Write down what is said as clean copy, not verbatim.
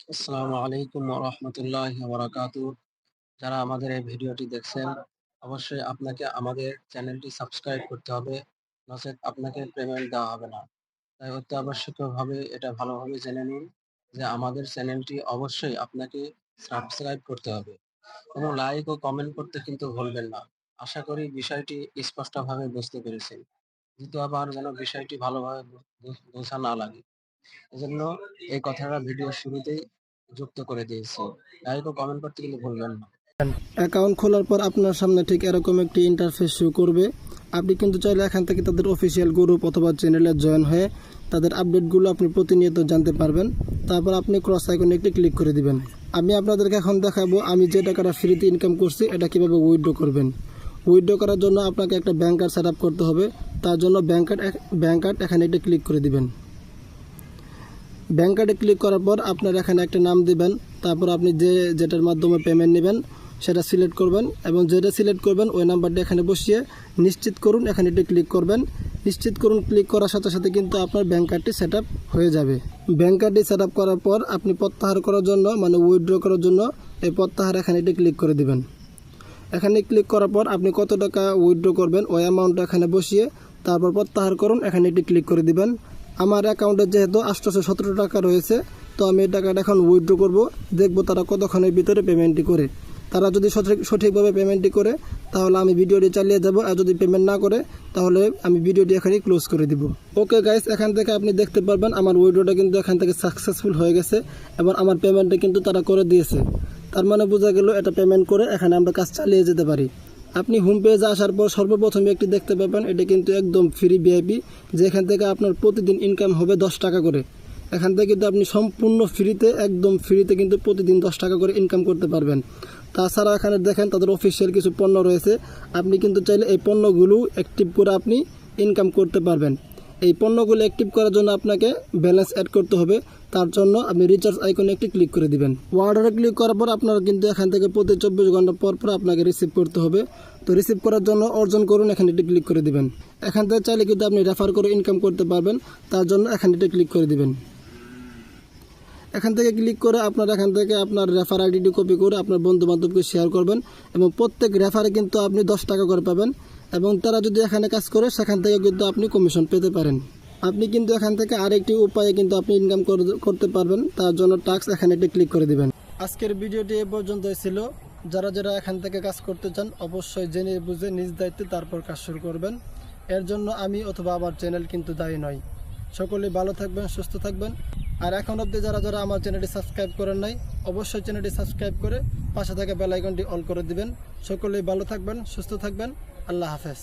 আসসালামু আলাইকুম ওয়া রাহমাতুল্লাহি ওয়া বারাকাতুহু। যারা আমাদের এই ভিডিওটি দেখছেন, অবশ্যই আপনাকে আমাদের চ্যানেলটি সাবস্ক্রাইব করতে হবে, নচেৎ আপনাকে পেমেন্ট দেওয়া হবে না। তাই অতি আবশ্যকীয়ভাবে এটা ভালোভাবে জেনে নিন যে আমাদের চ্যানেলটি অবশ্যই আপনাকে সাবস্ক্রাইব করতে হবে এবং লাইক ও কমেন্ট করতে কিন্তু ভুলবেন না। আশা করি বিষয়টি স্পষ্টভাবে বুঝতে পেরেছেন। দ্বিতীয়বার যেন বিষয়টি ভালোভাবে বোঝা না লাগে। এজন্য এই কথাটা ভিডিওর শুরুতেই যুক্ত করে দিয়েছি। লাইক ও কমেন্ট করতে কিন্তু ভুলবেন না। অ্যাকাউন্ট খোলার পর আপনার সামনে ঠিক এরকম একটি ইন্টারফেস শো করবে। আপনি কিন্তু চাইলে এখান থেকে তাদের অফিসিয়াল গ্রুপ অথবা চ্যানেলে জয়েন হয়ে তাদের আপডেটগুলো আপনি প্রতিনিয়ত জানতে পারবেন। তারপর আপনি ক্রস আইকনে একটি ক্লিক করে দিবেন। আমি আপনাদেরকে এখন দেখাবো আমি যে টাকাটা ফ্রিতে ইনকাম করছি এটা কীভাবে উইথড্র করবেন। উইথড্র করার জন্য আপনাকে একটা ব্যাংক কার্ড সেট আপ করতে হবে। তার জন্য ব্যাংক কার্ড এখানে একটি ক্লিক করে দিবেন। ব্যাংক কার্ডে ক্লিক করার পর আপনার এখানে একটা নাম দিবেন। তারপর আপনি যেটার মাধ্যমে পেমেন্ট নেবেন সেটা সিলেক্ট করবেন এবং যেটা সিলেক্ট করবেন ওই নাম্বারটা এখানে বসিয়ে নিশ্চিত করুন, এখানে এটা ক্লিক করবেন। নিশ্চিত করুন ক্লিক করার সাথে সাথে কিন্তু আপনার ব্যাংক কার্ডটি সেট আপ হয়ে যাবে। ব্যাংক কার্ডটি সেট আপ করার পর আপনি প্রত্যাহার করার জন্য মানে উইথড্র করার জন্য এই প্রত্যাহার এখানে এটা ক্লিক করে দিবেন। এখানে ক্লিক করার পর আপনি কত টাকা উইথড্র করবেন ওই অ্যামাউন্টটা এখানে বসিয়ে তারপর প্রত্যাহার করুন, এখানে এটি ক্লিক করে দিবেন। আমার অ্যাকাউন্টে যেহেতু 817 টাকা রয়েছে, তো আমি এই টাকাটা এখন উইথড্র করব। দেখবো তারা কতক্ষণের ভিতরে পেমেন্টটি করে। তারা যদি সঠিকভাবে পেমেন্টটি করে তাহলে আমি ভিডিওটি চালিয়ে যাব, আর যদি পেমেন্ট না করে তাহলে আমি ভিডিওটি এখানে ক্লোজ করে দিব। ওকে গাইস, এখান থেকে আপনি দেখতে পারবেন আমার উইথড্রটা কিন্তু এখান থেকে সাকসেসফুল হয়ে গেছে এবং আমার পেমেন্টটা কিন্তু তারা করে দিয়েছে। তার মানে বোঝা গেল এটা পেমেন্ট করে এখানে আমরা কাজ চালিয়ে যেতে পারি। আপনি হোম পেজে আসার পর সর্বপ্রথমে একটি দেখতে পাবেন, এটা কিন্তু একদম ফ্রি ভিআইপি, যেখান থেকে আপনার প্রতিদিন ইনকাম হবে 10 টাকা করে। এখান থেকে কিন্তু আপনি সম্পূর্ণ ফ্রিতে একদম ফ্রিতে কিন্তু প্রতিদিন 10 টাকা করে ইনকাম করতে পারবেন। তাছাড়া এখানে দেখেন তাদের অফিসিয়াল কিছু পণ্য রয়েছে, আপনি কিন্তু চাইলে এই পণ্যগুলো অ্যাক্টিভ করে আপনি ইনকাম করতে পারবেন। এই পণ্যগুলো অ্যাক্টিভ করার জন্য আপনাকে ব্যালেন্স অ্যাড করতে হবে। তার জন্য আপনি রিচার্জ আইকনে একটি ক্লিক করে দিবেন। অর্ডারে ক্লিক করার পর আপনারা কিন্তু এখান থেকে প্রতি 24 ঘন্টা পর পর আপনাকে রিসিভ করতে হবে। তো রিসিভ করার জন্য অর্জন করুন, এখানে একটি ক্লিক করে দিবেন। এখান থেকে চাইলে কিন্তু আপনি রেফার করে ইনকাম করতে পারবেন, তার জন্য এখানে একটি ক্লিক করে দিবেন। এখান থেকে ক্লিক করে এখান থেকে আপনার রেফার আইডিটি কপি করে আপনার বন্ধু বান্ধবকে শেয়ার করবেন এবং প্রত্যেক রেফারে কিন্তু আপনি 10 টাকা করে পাবেন এবং তারা যদি এখানে কাজ করে সেখান থেকে কিন্তু আপনি কমিশন পেতে পারেন। আপনি কিন্তু এখান থেকে আরেকটি উপায়ে কিন্তু আপনি ইনকাম করতে পারবেন, তার জন্য টাস্ক এখানে একটি ক্লিক করে দিবেন। আজকের ভিডিওটি এ পর্যন্তই ছিল। যারা যারা এখান থেকে কাজ করতে চান অবশ্যই জেনে বুঝে নিজ দায়িত্বে তারপর কাজ শুরু করবেন। এর জন্য আমি অথবা আমার চ্যানেল কিন্তু দায়ী নয়। সকলেই ভালো থাকবেন, সুস্থ থাকবেন। আর এখন অবধি যারা যারা আমার চ্যানেলটি সাবস্ক্রাইব করেন নাই অবশ্যই চ্যানেলটি সাবস্ক্রাইব করে পাশে থাকা বেল আইকনটি অন করে দিবেন। সকলেই ভালো থাকবেন, সুস্থ থাকবেন। আল্লাহ হাফেজ।